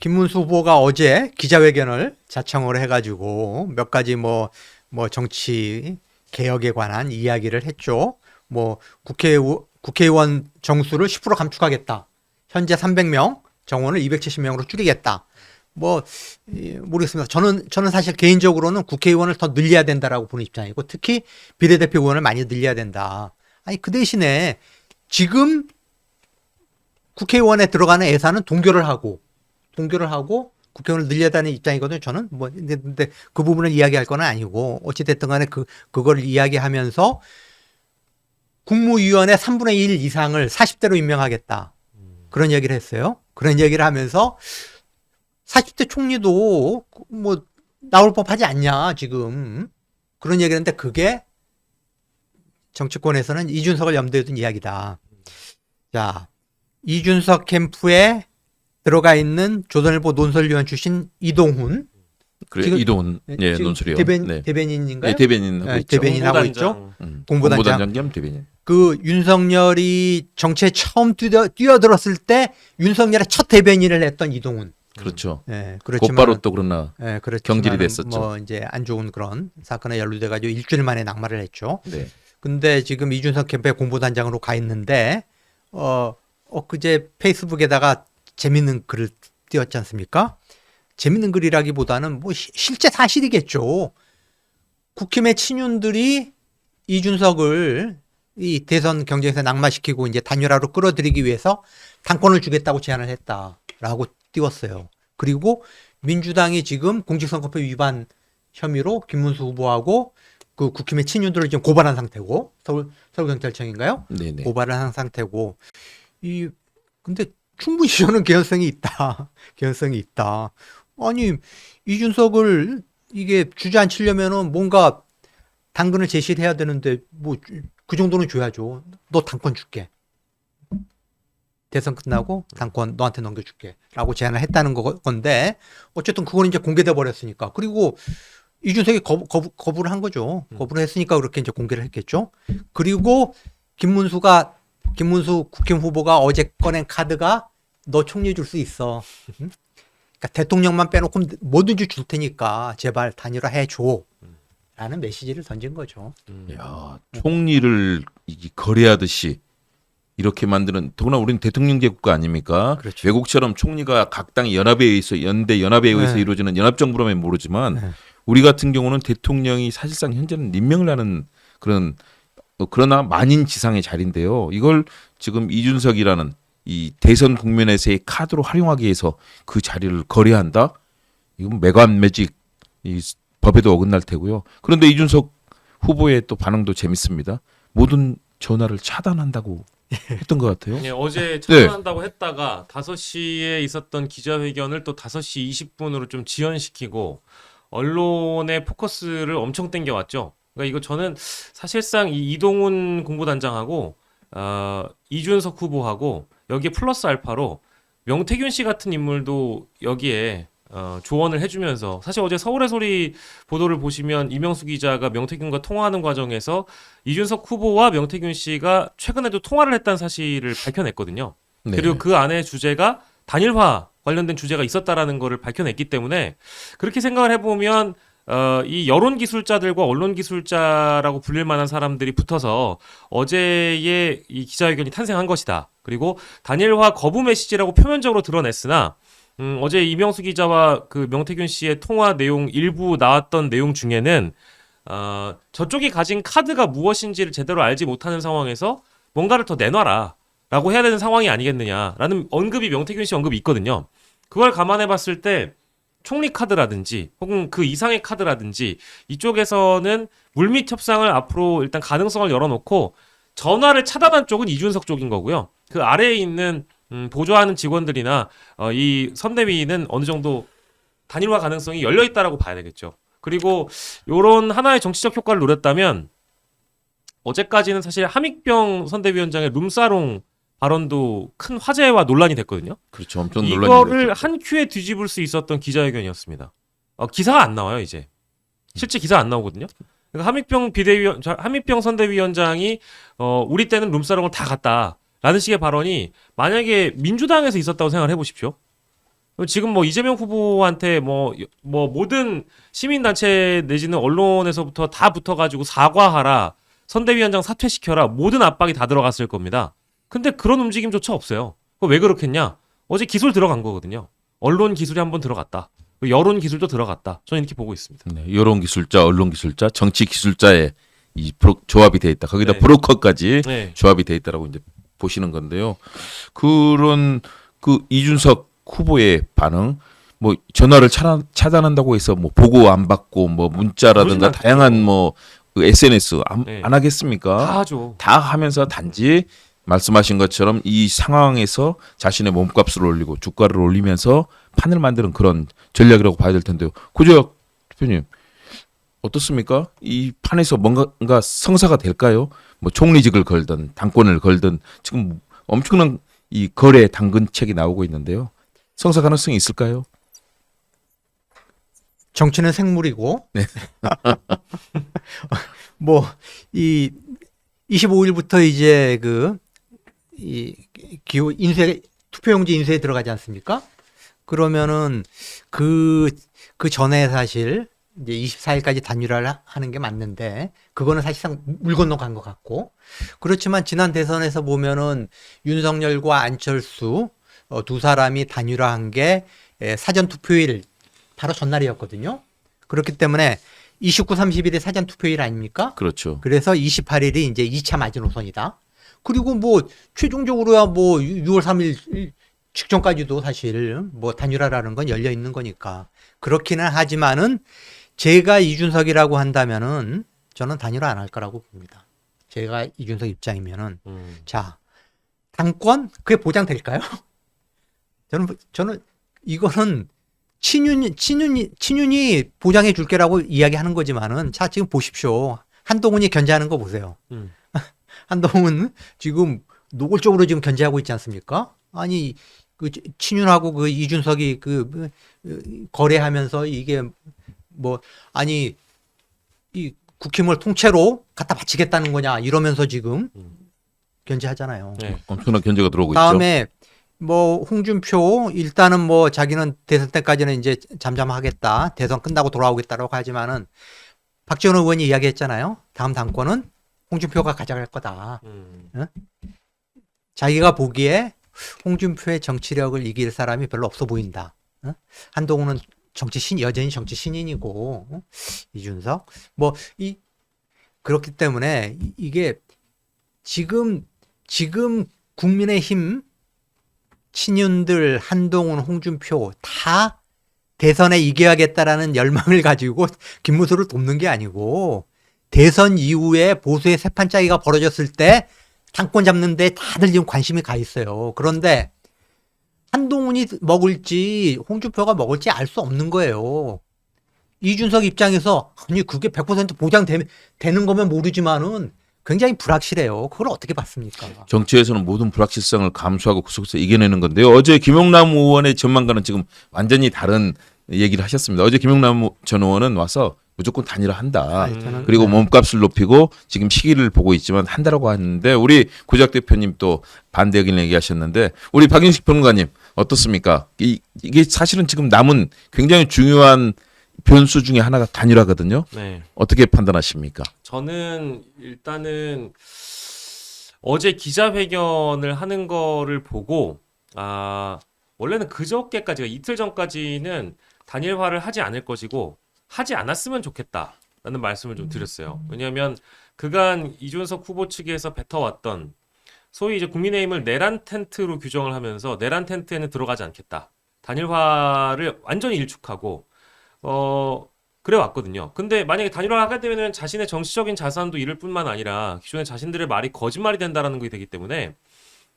김문수 후보가 어제 기자회견을 자청을 해가지고 몇 가지 뭐 정치 개혁에 관한 이야기를 했죠. 뭐 국회의원 정수를 10% 감축하겠다. 현재 300명 정원을 270명으로 줄이겠다. 모르겠습니다. 저는 사실 개인적으로는 국회의원을 더 늘려야 된다라고 보는 입장이고, 특히 비례대표 의원을 많이 늘려야 된다. 아니, 그 대신에 지금 국회의원에 들어가는 예산은 동결을 하고 국회의원을 늘려다는 입장이거든요. 저는 근데 그 부분을 이야기할 건 아니고, 어찌됐든 간에 그걸 이야기하면서 국무위원회 3분의 1 이상을 40대로 임명하겠다. 그런 얘기를 했어요. 그런 얘기를 하면서 40대 총리도 나올 법하지 않냐, 지금. 그런 얘기를 했는데, 그게 정치권에서는 이준석을 염두에 둔 이야기다. 자, 이준석 캠프에 들어가 있는 조선일보 논설위원 출신 이동훈. 그래, 이동훈, 예, 논설위원. 대변인인가요? 네, 대변인 하고 있죠. 대변인 하고 있죠. 공보단장 겸 대변인. 그 윤석열이 정치에 처음 뛰어들었을 때 윤석열의 첫 대변인을 했던 이동훈. 그렇죠. 네, 그렇지만 곧바로 또 그러나 그렇지만 경질이 됐었죠. 이제 안 좋은 그런 사건에 연루돼가지고 일주일 만에 낙마를 했죠. 네. 근데 지금 이준석 캠프의 공보단장으로 가 있는데 엊그제 페이스북에다가 재밌는 글을 띄웠지 않습니까? 재밌는 글이라기보다는 실제 사실이겠죠. 국힘의 친윤들이 이준석을 이 대선 경쟁에서 낙마시키고 이제 단일화로 끌어들이기 위해서 당권을 주겠다고 제안을 했다라고 띄웠어요. 그리고 민주당이 지금 공직선거법 위반 혐의로 김문수 후보하고 그 국힘의 친윤들을 지금 고발한 상태고, 서울경찰청인가요? 네네. 고발을 한 상태고, 근데 충분히 저는 개연성이 있다. 개연성이 있다. 아니, 이준석을 이게 주저앉히려면은 뭔가 당근을 제시를 해야 되는데, 그 정도는 줘야죠. 너 당권 줄게. 대선 끝나고 당권 너한테 넘겨줄게. 라고 제안을 했다는 건데, 어쨌든 그건 이제 공개돼 버렸으니까. 그리고 이준석이 거부를 한 거죠. 거부를 했으니까 그렇게 이제 공개를 했겠죠. 그리고 김문수 국힘 후보가 어제 꺼낸 카드가 너 총리 줄 수 있어. 그러니까 대통령만 빼놓고 뭐든지 줄 테니까 제발 단일화 해줘. 라는 메시지를 던진 거죠. 야, 총리를 거래하듯이 이렇게 만드는, 더구나 우리는 대통령제 국가 아닙니까? 그렇죠. 외국처럼 총리가 각 당의 연합에 의해서, 연합에 의해서 네. 이루어지는 연합정부라면 모르지만 네. 우리 같은 경우는 대통령이 사실상 현재는 임명을 하는 그러나 만인 지상의 자리인데요. 이걸 지금 이준석이라는 이 대선 국면에서의 카드로 활용하기 위해서 그 자리를 거래한다? 이건 매관매직, 이 법에도 어긋날 테고요. 그런데 이준석 후보의 또 반응도 재밌습니다. 모든 전화를 차단한다고 했던 것 같아요. 네, 어제 차단한다고 했다가 5시에 있었던 기자회견을 또 5시 20분으로 좀 지연시키고 언론의 포커스를 엄청 땡겨왔죠. 그러니까 이거 저는 사실상 이 이동훈 공보단장하고 이준석 후보하고 여기에 플러스 알파로 명태균 씨 같은 인물도 여기에 조언을 해주면서, 사실 어제 서울의 소리 보도를 보시면 이명수 기자가 명태균과 통화하는 과정에서 이준석 후보와 명태균 씨가 최근에도 통화를 했다는 사실을 밝혀냈거든요. 네. 그리고 그 안에 주제가 단일화 관련된 주제가 있었다라는 거를 밝혀냈기 때문에, 그렇게 생각을 해보면 이 여론 기술자들과 언론 기술자라고 불릴 만한 사람들이 붙어서 어제의 이 기자회견이 탄생한 것이다. 그리고 단일화 거부 메시지라고 표면적으로 드러냈으나 어제 이명수 기자와 그 명태균 씨의 통화 내용 일부 나왔던 내용 중에는 저쪽이 가진 카드가 무엇인지를 제대로 알지 못하는 상황에서 뭔가를 더 내놔라 라고 해야 되는 상황이 아니겠느냐라는 언급이, 명태균 씨 언급이 있거든요. 그걸 감안해 봤을 때 총리 카드라든지 혹은 그 이상의 카드라든지 이쪽에서는 물밑 협상을 앞으로 일단 가능성을 열어놓고 전화를 차단한 쪽은 이준석 쪽인 거고요. 그 아래에 있는 보조하는 직원들이나 이 선대위는 어느 정도 단일화 가능성이 열려 있다라고 봐야 되겠죠. 그리고 이런 하나의 정치적 효과를 노렸다면 어제까지는 사실 함익병 선대위원장의 룸사롱 발언도 큰 화제와 논란이 됐거든요. 그렇죠. 엄청 논란이 이거를 됐었죠. 한 큐에 뒤집을 수 있었던 기자회견이었습니다. 기사가 안 나와요, 이제. 실제 기사 안 나오거든요. 그러니까 함익병 선대위원장이 우리 때는 룸사롱을 다 갔다라는 식의 발언이 만약에 민주당에서 있었다고 생각을 해보십시오. 지금 뭐 이재명 후보한테 뭐 모든 시민단체 내지는 언론에서부터 다 붙어가지고 사과하라, 선대위원장 사퇴시켜라, 모든 압박이 다 들어갔을 겁니다. 근데 그런 움직임조차 없어요. 그거 왜 그렇겠냐? 어제 기술 들어간 거거든요. 언론 기술이 한번 들어갔다. 여론 기술도 들어갔다. 저는 이렇게 보고 있습니다. 네, 여론 기술자, 언론 기술자, 정치 기술자의 이 조합이 돼 있다. 거기다 네. 브로커까지 네. 조합이 돼 있다라고 이제 보시는 건데요. 그런 그 이준석 후보의 반응, 뭐 전화를 차단한다고 해서 뭐 보고 안 받고 뭐 문자라든가 그러진 다양한 않겠죠. 뭐 그 SNS 네. 안 하겠습니까? 다 하죠. 다 하면서 단지 말씀하신 것처럼 이 상황에서 자신의 몸값을 올리고 주가를 올리면서 판을 만드는 그런 전략이라고 봐야 될 텐데요. 고재학 대표님 어떻습니까? 이 판에서 뭔가 성사가 될까요? 뭐 총리직을 걸든 당권을 걸든 지금 엄청난 이 거래 당근책이 나오고 있는데요. 성사 가능성이 있을까요? 정치는 생물이고, 네. 뭐, 이 25일부터 이제 기호 투표용지 인쇄에 들어가지 않습니까? 그러면은 그 전에 사실 이제 24일까지 단일화를 하는 게 맞는데, 그거는 사실상 물 건너간 것 같고, 그렇지만 지난 대선에서 보면은 윤석열과 안철수 두 사람이 단일화한 게 사전 투표일 바로 전날이었거든요. 그렇기 때문에 29, 30일이 사전 투표일 아닙니까? 그렇죠. 그래서 28일이 이제 2차 마지노선이다. 그리고 뭐 최종적으로야 뭐 6월 3일 직전까지도 사실 뭐 단일화라는 건 열려 있는 거니까. 그렇기는 하지만은 제가 이준석이라고 한다면은 저는 단일화 안 할 거라고 봅니다. 제가 이준석 입장이면은 자, 당권 그게 보장될까요? 저는 이거는 친윤이 보장해 줄게라고 이야기하는 거지만은 자, 지금 보십시오. 한동훈이 견제하는 거 보세요. 한동훈 지금 노골적으로 지금 견제하고 있지 않습니까? 아니 그 친윤하고 그 이준석이 거래하면서 이게 뭐 아니 이 국힘을 통째로 갖다 바치겠다는 거냐 이러면서 지금 견제하잖아요. 네. 엄청난 견제가 들어오고 다음에 뭐 홍준표 일단은 뭐 자기는 대선 때까지는 이제 잠잠하겠다. 대선 끝나고 돌아오겠다라고 하지만은 박지원 의원이 이야기했잖아요. 다음 당권은 홍준표가 가져갈 거다. 자기가 보기에 홍준표의 정치력을 이길 사람이 별로 없어 보인다. 한동훈은 여전히 정치 신인이고 이준석 그렇기 때문에 이게 지금 국민의힘 친윤들 한동훈, 홍준표 다 대선에 이겨야겠다라는 열망을 가지고 김문수를 돕는 게 아니고 대선 이후에 보수의 세판짜기가 벌어졌을 때 당권 잡는 데 다들 지금 관심이 가 있어요. 그런데 한동훈이 먹을지 홍준표가 먹을지 알 수 없는 거예요. 이준석 입장에서 아니 그게 100% 보장되는 거면 모르지만은 굉장히 불확실해요. 그걸 어떻게 봤습니까? 정치에서는 모든 불확실성을 감수하고 그 속에서 이겨내는 건데요. 어제 김용남 의원의 전망과는 지금 완전히 다른 얘기를 하셨습니다. 어제 김용남 전 의원은 와서 무조건 단일화한다. 그리고 몸값을 높이고 지금 시기를 보고 있지만 한다라고 하는데 우리 고작 대표님 또 반대 의견을 얘기하셨는데 우리 박윤식 평론가님 어떻습니까? 이게 사실은 지금 남은 굉장히 중요한 변수 중에 하나가 단일화거든요. 네. 어떻게 판단하십니까? 저는 일단은 어제 기자회견을 하는 거를 보고 원래는 그저께까지가 이틀 전까지는 단일화를 하지 않을 것이고 하지 않았으면 좋겠다라는 말씀을 좀 드렸어요. 왜냐하면 그간 이준석 후보 측에서 뱉어왔던 소위 이제 국민의힘을 내란 텐트로 규정을 하면서 내란 텐트에는 들어가지 않겠다. 단일화를 완전히 일축하고 그래 왔거든요. 근데 만약에 단일화를 하게 되면은 자신의 정치적인 자산도 잃을 뿐만 아니라 기존의 자신들의 말이 거짓말이 된다라는 것이 되기 때문에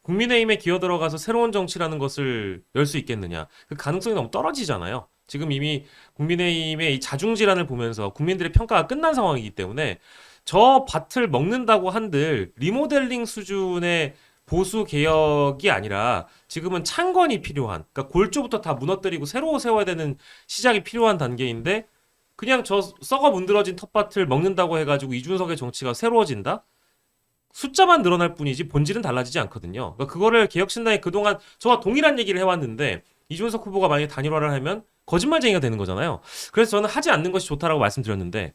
국민의힘에 기어 들어가서 새로운 정치라는 것을 열 수 있겠느냐. 그 가능성이 너무 떨어지잖아요. 지금 이미 국민의힘의 이 자중질환을 보면서 국민들의 평가가 끝난 상황이기 때문에 저 밭을 먹는다고 한들 리모델링 수준의 보수 개혁이 아니라 지금은 창건이 필요한, 그러니까 골조부터 다 무너뜨리고 새로 세워야 되는 시작이 필요한 단계인데 그냥 저 썩어 문드러진 텃밭을 먹는다고 해가지고 이준석의 정치가 새로워진다? 숫자만 늘어날 뿐이지 본질은 달라지지 않거든요. 그러니까 그거를 개혁신당이 그동안 저와 동일한 얘기를 해왔는데 이준석 후보가 만약에 단일화를 하면 거짓말쟁이가 되는 거잖아요. 그래서 저는 하지 않는 것이 좋다라고 말씀드렸는데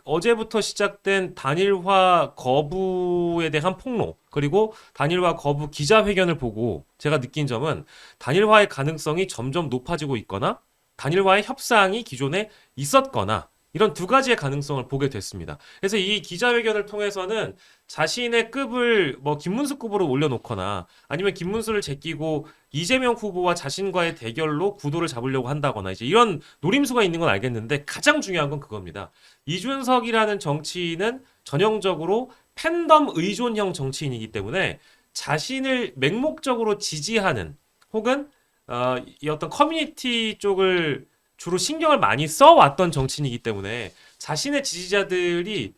어제부터 시작된 단일화 거부에 대한 폭로 그리고 단일화 거부 기자회견을 보고 제가 느낀 점은 단일화의 가능성이 점점 높아지고 있거나 단일화의 협상이 기존에 있었거나 이런 두 가지의 가능성을 보게 됐습니다. 그래서 이 기자회견을 통해서는 자신의 급을 뭐 김문수 급으로 올려놓거나 아니면 김문수를 제끼고 이재명 후보와 자신과의 대결로 구도를 잡으려고 한다거나 이제 이런 노림수가 있는 건 알겠는데 가장 중요한 건 그겁니다. 이준석이라는 정치인은 전형적으로 팬덤 의존형 정치인이기 때문에 자신을 맹목적으로 지지하는 혹은 이 어떤 커뮤니티 쪽을 주로 신경을 많이 써왔던 정치인이기 때문에 자신의 지지자들이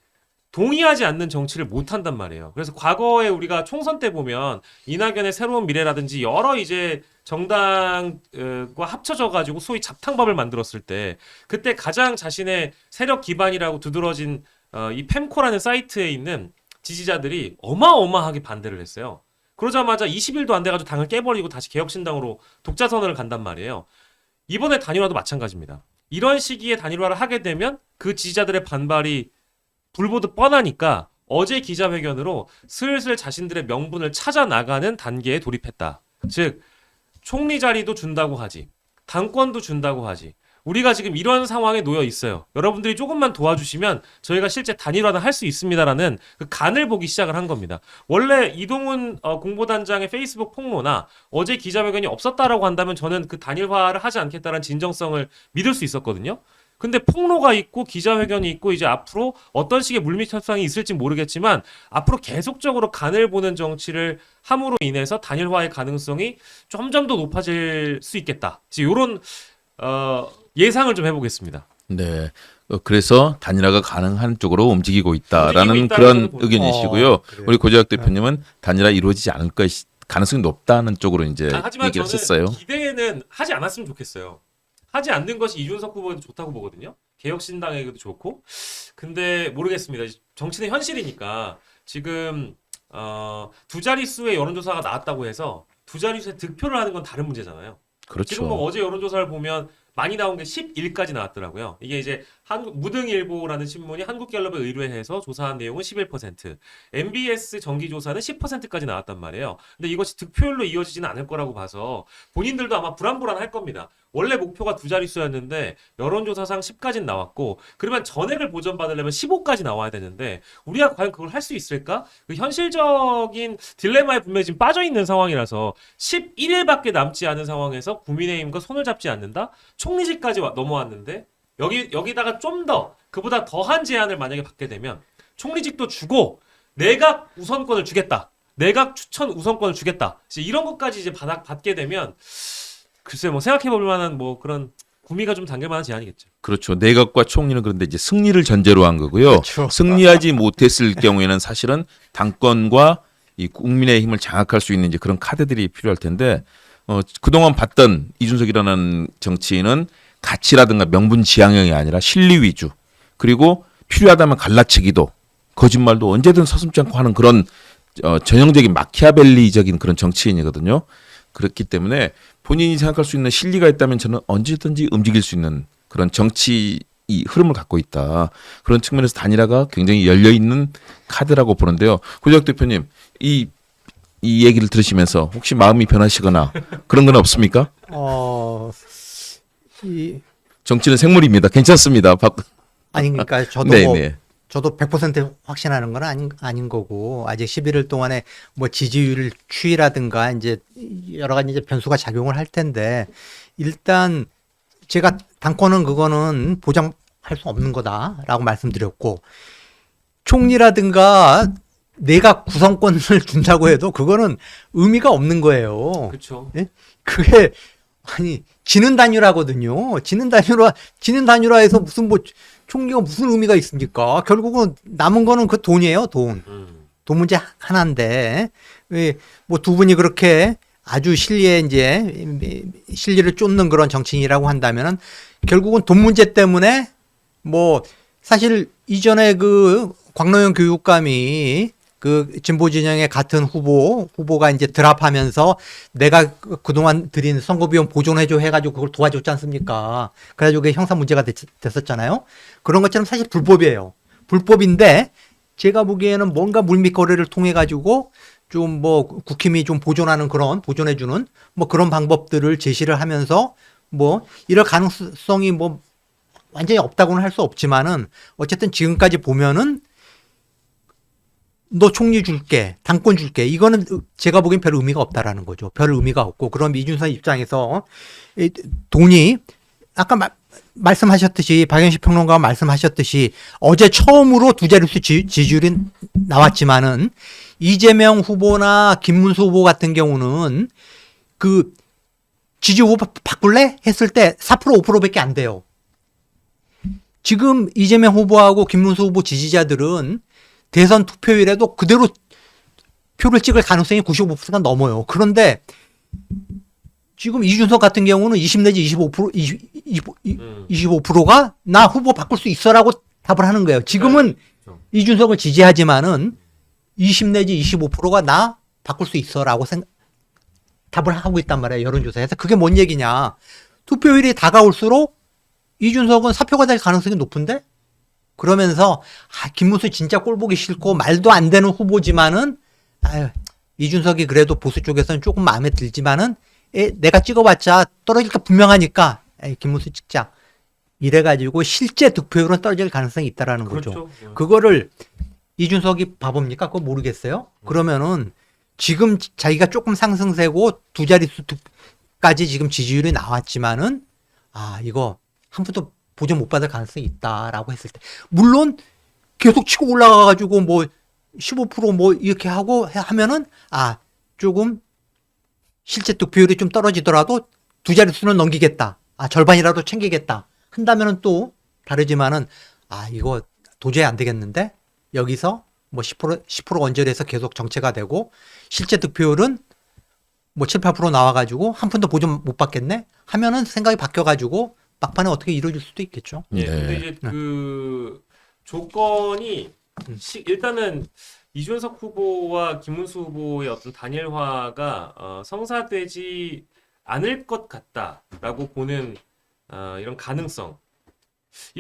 동의하지 않는 정치를 못한단 말이에요. 그래서 과거에 우리가 총선 때 보면 이낙연의 새로운 미래라든지 여러 이제 정당과 합쳐져 가지고 소위 잡탕밥을 만들었을 때 그때 가장 자신의 세력 기반이라고 두드러진 이 펜코라는 사이트에 있는 지지자들이 어마어마하게 반대를 했어요. 그러자마자 20일도 안 돼가지고 당을 깨버리고 다시 개혁신당으로 독자선언을 간단 말이에요. 이번에 단일화도 마찬가지입니다. 이런 시기에 단일화를 하게 되면 그 지지자들의 반발이 불보듯 뻔하니까 어제 기자회견으로 슬슬 자신들의 명분을 찾아 나가는 단계에 돌입했다. 즉 총리 자리도 준다고 하지, 당권도 준다고 하지. 우리가 지금 이런 상황에 놓여 있어요. 여러분들이 조금만 도와주시면 저희가 실제 단일화는 할 수 있습니다라는 그 간을 보기 시작을 한 겁니다. 원래 이동훈 공보단장의 페이스북 폭로나 어제 기자회견이 없었다라고 한다면 저는 그 단일화를 하지 않겠다는 진정성을 믿을 수 있었거든요. 근데 폭로가 있고 기자회견이 있고 이제 앞으로 어떤 식의 물밑 협상이 있을지 모르겠지만 앞으로 계속적으로 간을 보는 정치를 함으로 인해서 단일화의 가능성이 점점 더 높아질 수 있겠다. 이런 예상을 좀 해보겠습니다. 네. 그래서 단일화가 가능한 쪽으로 움직이고 있다라는 움직이고 그런 있다는 의견이시고요. 그래요. 우리 고재학 대표님은 단일화 이루어지지 않을 것이 가능성이 높다는 쪽으로 이제 하지만 얘기를 저는 했었어요. 기대는 하지 않았으면 좋겠어요. 하지 않는 것이 이준석 후보에도 좋다고 보거든요. 개혁신당에도 좋고. 근데 모르겠습니다. 정치는 현실이니까 지금 두 자릿수의 여론조사가 나왔다고 해서 두 자릿수의 득표를 하는 건 다른 문제잖아요. 그렇죠. 지금 뭐 어제 여론조사를 보면 많이 나온 게 11까지 나왔더라고요. 이게 이제 무등일보라는 신문이 한국갤럽에 의뢰해서 조사한 내용은 11%, MBS 정기조사는 10%까지 나왔단 말이에요. 근데 이것이 득표율로 이어지지는 않을 거라고 봐서 본인들도 아마 불안불안할 겁니다. 원래 목표가 두 자릿수였는데 여론조사상 10까지는 나왔고 그러면 전액을 보전받으려면 15까지 나와야 되는데 우리가 과연 그걸 할 수 있을까? 그 현실적인 딜레마에 분명히 지금 빠져있는 상황이라서 11일밖에 남지 않은 상황에서 국민의힘과 손을 잡지 않는다? 총리직까지 넘어왔는데 여기다가 좀 더 그보다 더한 제안을 만약에 받게 되면 총리직도 주고 내각 우선권을 주겠다. 내각 추천 우선권을 주겠다. 이제 이런 것까지 이제 받게 되면 글쎄 뭐 생각해볼 만한 뭐 그런 구미가 좀 당길 만한 제안이겠죠. 그렇죠. 내각과 총리는 그런데 이제 승리를 전제로 한 거고요. 그렇죠. 승리하지 못했을 경우에는 사실은 당권과 이 국민의 힘을 장악할 수 있는 이제 그런 카드들이 필요할 텐데 그동안 봤던 이준석이라는 정치인은 가치라든가 명분 지향형이 아니라 실리 위주 그리고 필요하다면 갈라치기도 거짓말도 언제든 서슴지 않고 하는 그런 전형적인 마키아벨리적인 그런 정치인이거든요. 그렇기 때문에 본인이 생각할 수 있는 실리가 있다면 저는 언제든지 움직일 수 있는 그런 정치 이 흐름을 갖고 있다. 그런 측면에서 단일화가 굉장히 열려 있는 카드라고 보는데요. 고재학 대표님, 이 얘기를 들으시면서 혹시 마음이 변하시거나 그런 건 없습니까? 정치는 생물입니다. 괜찮습니다. 아니 그러니까 저도 네네. 저도 100% 확신하는 건 아닌 거고 아직 11일 동안에 뭐 지지율 추이라든가 이제 여러 가지 이제 변수가 작용을 할 텐데 일단 제가 당권은 그거는 보장할 수 없는 거다라고 말씀드렸고 총리라든가 내각 구성권을 준다고 해도 그거는 의미가 없는 거예요. 그렇죠. 예? 그게 아니 지는 단일화거든요. 지는 단일화에서 무슨 뭐 총리가 무슨 의미가 있습니까? 결국은 남은 거는 그 돈이에요, 돈. 돈 문제 하나인데 뭐 두 분이 그렇게 아주 실리를 쫓는 그런 정치인이라고 한다면은 결국은 돈 문제 때문에 뭐 사실 이전에 그 광노현 교육감이 그 진보 진영의 같은 후보가 이제 드랍하면서 내가 그동안 드린 선거 비용 보존해줘 해가지고 그걸 도와줬지 않습니까? 그래가지고 그게 형사 문제가 됐었잖아요. 그런 것처럼 사실 불법이에요. 불법인데 제가 보기에는 뭔가 물밑 거래를 통해 가지고 좀 뭐 국힘이 좀 보존해주는 뭐 그런 방법들을 제시를 하면서 뭐 이럴 가능성이 뭐 완전히 없다고는 할 수 없지만은 어쨌든 지금까지 보면은 너 총리 줄게, 당권 줄게. 이거는 제가 보기엔 별 의미가 없다라는 거죠. 별 의미가 없고. 그럼 이준석 입장에서 이 돈이 아까 말씀하셨듯이 박영식 평론가가 말씀하셨듯이 어제 처음으로 두 자릿수 지지율이 나왔지만은 이재명 후보나 김문수 후보 같은 경우는 그 지지 후보 바꿀래? 했을 때 4% 5%밖에 안 돼요. 지금 이재명 후보하고 김문수 후보 지지자들은 대선 투표일에도 그대로 표를 찍을 가능성이 95%가 넘어요. 그런데 지금 이준석 같은 경우는 20 내지 25%가 나 후보 바꿀 수 있어라고 답을 하는 거예요. 지금은 이준석을 지지하지만은 20 내지 25%가 나 바꿀 수 있어라고 답을 하고 있단 말이에요. 여론조사에서. 그게 뭔 얘기냐. 투표일이 다가올수록 이준석은 사표가 될 가능성이 높은데? 그러면서 김문수 진짜 꼴보기 싫고 말도 안 되는 후보지만은 이준석이 그래도 보수 쪽에서는 조금 마음에 들지만은 내가 찍어봤자 떨어질 게 분명하니까 김문수 찍자. 이래가지고 실제 득표율은 떨어질 가능성이 있다라는 거죠. 그거를 이준석이 바보입니까? 그거 모르겠어요. 그러면은 지금 자기가 조금 상승세고 두 자릿수까지 지금 지지율이 나왔지만은 이거 한 푼도 보전 못 받을 가능성이 있다라고 했을 때 물론 계속 치고 올라가가지고 뭐 15% 이렇게 하면은 조금 실제 득표율이 좀 떨어지더라도 두 자릿수는 넘기겠다. 절반이라도 챙기겠다. 한다면은 또 다르지만은 이거 도저히 안 되겠는데 여기서 뭐 10% 언저리에서 계속 정체가 되고 실제 득표율은 뭐 7, 8% 나와가지고 한 푼도 보전 못 받겠네 하면은 생각이 바뀌어가지고 막판에 어떻게 이루어질 수도 있겠죠. 예. 근데 이제 그 조건이 일단은 이준석 후보와 김문수 후보의 어떤 단일화가 성사되지 않을 것 같다라고 보는 이런 가능성.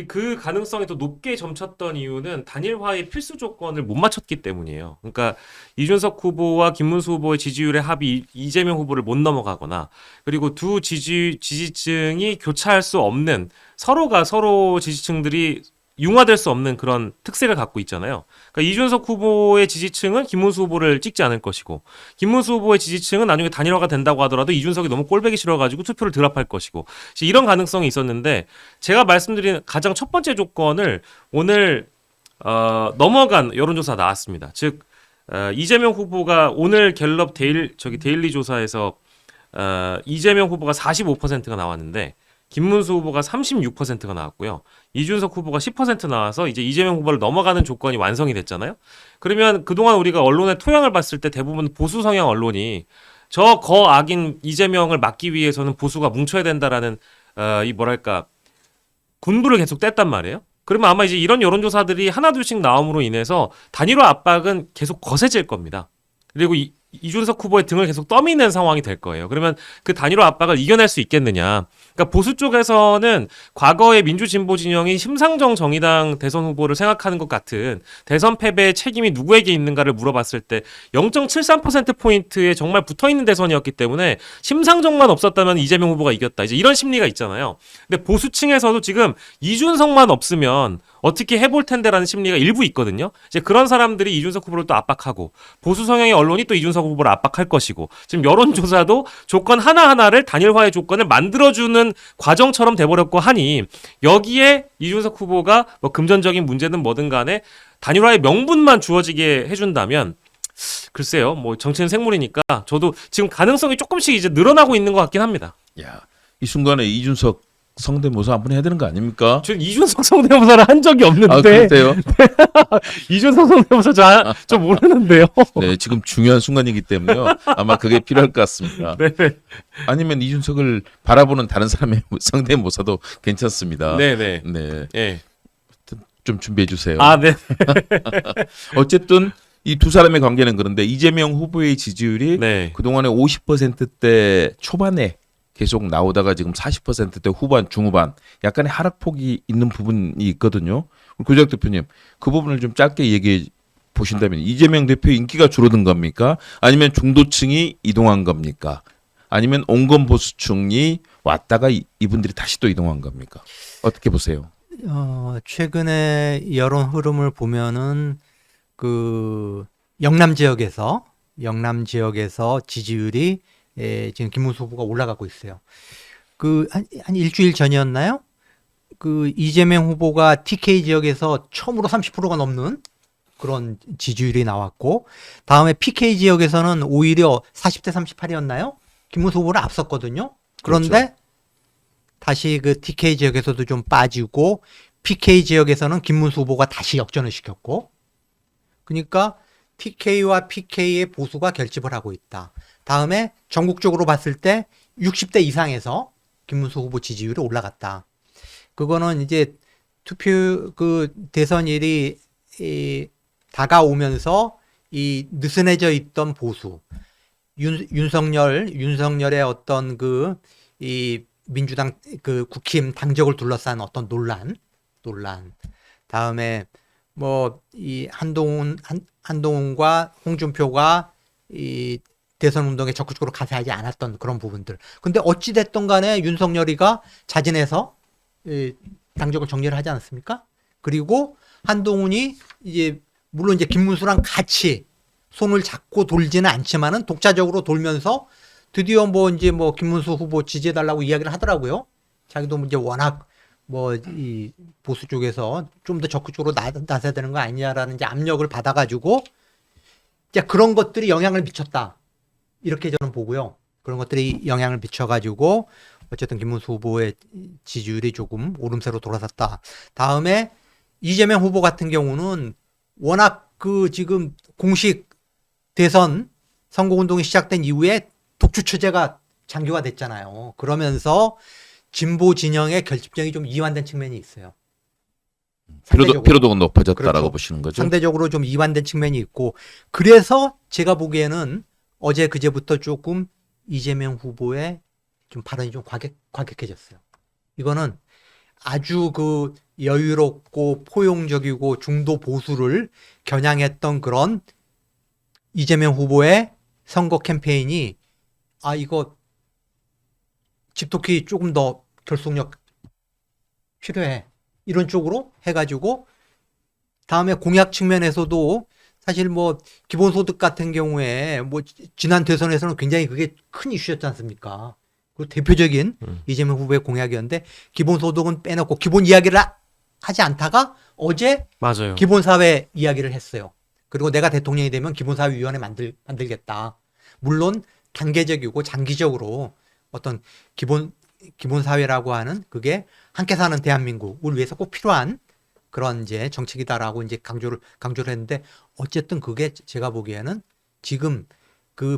그 가능성이 더 높게 점쳤던 이유는 단일화의 필수 조건을 못 맞췄기 때문이에요. 그러니까 이준석 후보와 김문수 후보의 지지율의 합이 이재명 후보를 못 넘어가거나 그리고 두 지지층이 교차할 수 없는 서로가 서로 지지층들이 융화될 수 없는 그런 특색을 갖고 있잖아요. 그러니까 이준석 후보의 지지층은 김문수 후보를 찍지 않을 것이고 김문수 후보의 지지층은 나중에 단일화가 된다고 하더라도 이준석이 너무 꼴보기 싫어가지고 투표를 드랍할 것이고 이런 가능성이 있었는데 제가 말씀드린 가장 첫 번째 조건을 오늘 넘어간 여론조사 나왔습니다. 즉 이재명 후보가 오늘 갤럽 데일리 조사에서 이재명 후보가 45%가 나왔는데 김문수 후보가 36%가 나왔고요. 이준석 후보가 10% 나와서 이제 이재명 후보를 넘어가는 조건이 완성이 됐잖아요. 그러면 그동안 우리가 언론의 토양을 봤을 때 대부분 보수 성향 언론이 저 거악인 이재명을 막기 위해서는 보수가 뭉쳐야 된다라는 군부를 계속 뗐단 말이에요. 그러면 아마 이제 이런 여론조사들이 하나둘씩 나옴으로 인해서 단일화 압박은 계속 거세질 겁니다. 그리고 이준석 후보의 등을 계속 떠미는 상황이 될 거예요. 그러면 그 단일화 압박을 이겨낼 수 있겠느냐. 그러니까 보수 쪽에서는 과거의 민주진보 진영이 심상정 정의당 대선 후보를 생각하는 것 같은 대선 패배의 책임이 누구에게 있는가를 물어봤을 때 0.73%포인트에 정말 붙어있는 대선이었기 때문에 심상정만 없었다면 이재명 후보가 이겼다. 이제 이런 심리가 있잖아요. 근데 보수층에서도 지금 이준석만 없으면 어떻게 해볼 텐데라는 심리가 일부 있거든요. 이제 그런 사람들이 이준석 후보를 또 압박하고 보수 성향의 언론이 또 이준석 후보를 압박할 것이고 지금 여론조사도 조건 하나하나를 단일화의 조건을 만들어주는 과정처럼 돼버렸고 하니 여기에 이준석 후보가 뭐 금전적인 문제든 뭐든 간에 단일화의 명분만 주어지게 해준다면 글쎄요. 뭐 정치는 생물이니까 저도 지금 가능성이 조금씩 이제 늘어나고 있는 것 같긴 합니다. 이 순간에 이준석 성대모사 한번 해야 되는 거 아닙니까? 저는 이준석 성대모사를 한 적이 없는데. 그러세요? 이준석 성대모사 저 모르는데요. 네, 지금 중요한 순간이기 때문에요. 아마 그게 필요할 것 같습니다. 네. 아니면 이준석을 바라보는 다른 사람의 성대모사도 괜찮습니다. 네네. 네, 네. 좀 준비해 주세요. 네. 어쨌든 이 두 사람의 관계는 그런데 이재명 후보의 지지율이 네. 그동안에 50%대 초반에 계속 나오다가 지금 40%대 후반, 중후반 약간의 하락폭이 있는 부분이 있거든요. 고재학 대표님, 그 부분을 좀 짧게 얘기해 보신다면 이재명 대표 인기가 줄어든 겁니까? 아니면 중도층이 이동한 겁니까? 아니면 온건 보수층이 왔다가 이분들이 다시 또 이동한 겁니까? 어떻게 보세요? 최근에 여론 흐름을 보면은 그 영남 지역에서 지지율이 지금 김문수 후보가 올라가고 있어요. 한 일주일 전이었나요? 그 이재명 후보가 TK 지역에서 처음으로 30%가 넘는 그런 지지율이 나왔고, 다음에 PK 지역에서는 오히려 40대 38이었나요? 김문수 후보를 앞섰거든요. 그런데 그렇죠. 다시 그 TK 지역에서도 좀 빠지고, PK 지역에서는 김문수 후보가 다시 역전을 시켰고, 그러니까 TK와 PK의 보수가 결집을 하고 있다. 다음에 전국적으로 봤을 때 60대 이상에서 김문수 후보 지지율이 올라갔다. 그거는 이제 대선일이 다가오면서 이 느슨해져 있던 보수, 윤석열의 어떤 이 민주당 국힘 당적을 둘러싼 어떤 논란, 다음에 뭐 이 한동훈과 홍준표가 이 대선 운동에 적극적으로 가세하지 않았던 그런 부분들. 근데 어찌 됐든 간에 윤석열이가 자진해서 당적을 정리를 하지 않았습니까? 그리고 한동훈이 물론 김문수랑 같이 손을 잡고 돌지는 않지만은 독자적으로 돌면서 드디어 김문수 후보 지지해달라고 이야기를 하더라고요. 자기도 이제 워낙 이 보수 쪽에서 좀 더 적극적으로 나서야 되는 거 아니냐라는 이제 압력을 받아가지고 이제 그런 것들이 영향을 미쳤다. 이렇게 저는 보고요. 그런 것들이 영향을 미쳐가지고 어쨌든 김문수 후보의 지지율이 조금 오름세로 돌아섰다. 다음에 이재명 후보 같은 경우는 워낙 지금 공식 대선 선거운동이 시작된 이후에 독주 체제가 장기화 됐잖아요. 그러면서 진보 진영의 결집력이 좀 이완된 측면이 있어요. 피로도가 높아졌다라고 그렇죠. 보시는 거죠? 상대적으로 좀 이완된 측면이 있고, 그래서 제가 보기에는 어제 그제부터 조금 이재명 후보의 좀 발언이 좀 과격해졌어요. 이거는 아주 여유롭고 포용적이고 중도 보수를 겨냥했던 그런 이재명 후보의 선거 캠페인이 이거 집토끼 조금 더 결속력 필요해. 이런 쪽으로 해가지고 다음에 공약 측면에서도 사실 기본소득 같은 경우에 지난 대선에서는 굉장히 그게 큰 이슈였지 않습니까? 그 대표적인 이재명 후보의 공약이었는데 기본소득은 빼놓고 기본 이야기를 하지 않다가 어제 맞아요. 기본사회 이야기를 했어요. 그리고 내가 대통령이 되면 기본사회위원회 만들겠다. 물론 단계적이고 장기적으로 어떤 기본사회라고 하는 그게 함께 사는 대한민국을 위해서 꼭 필요한 그런 이제 정책이다라고 이제 강조를 했는데, 어쨌든 그게 제가 보기에는 지금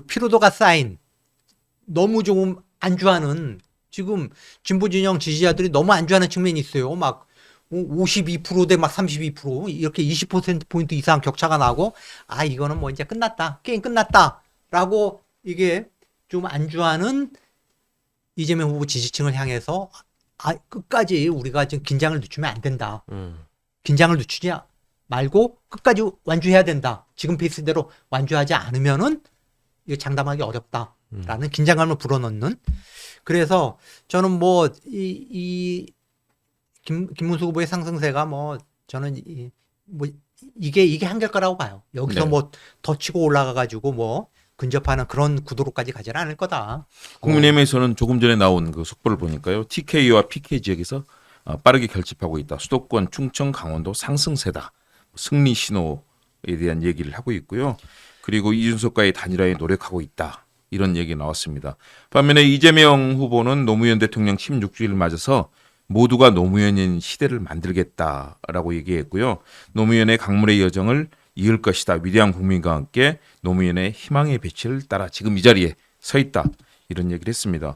피로도가 쌓인 너무 조금 안주하는, 지금 진보 진영 지지자들이 너무 안주하는 측면이 있어요. 52%대 32% 이렇게 20%포인트 이상 격차가 나고, 이거는 이제 끝났다. 게임 끝났다라고 이게 좀 안주하는 이재명 후보 지지층을 향해서 끝까지 우리가 지금 긴장을 늦추면 안 된다. 긴장을 늦추지 말고 끝까지 완주해야 된다. 지금 페이스대로 완주하지 않으면은 이게 장담하기 어렵다라는 긴장감을 불어넣는. 그래서 저는 김문수 후보의 상승세가 저는 이게 한계일 거라고 봐요. 여기서 네. 더 치고 올라가가지고 근접하는 그런 구도로까지 가지는 않을 거다. 국민의힘에서는 조금 전에 나온 그 속보를 보니까요. TK와 PK 지역에서 빠르게 결집하고 있다. 수도권, 충청, 강원도 상승세다. 승리 신호에 대한 얘기를 하고 있고요. 그리고 이준석과의 단일화에 노력하고 있다. 이런 얘기 나왔습니다. 반면에 이재명 후보는 노무현 대통령 16주기를 맞아서 모두가 노무현인 시대를 만들겠다라고 얘기했고요. 노무현의 강물의 여정을 이을 것이다. 위대한 국민과 함께 노무현의 희망의 배치를 따라 지금 이 자리에 서 있다. 이런 얘기를 했습니다.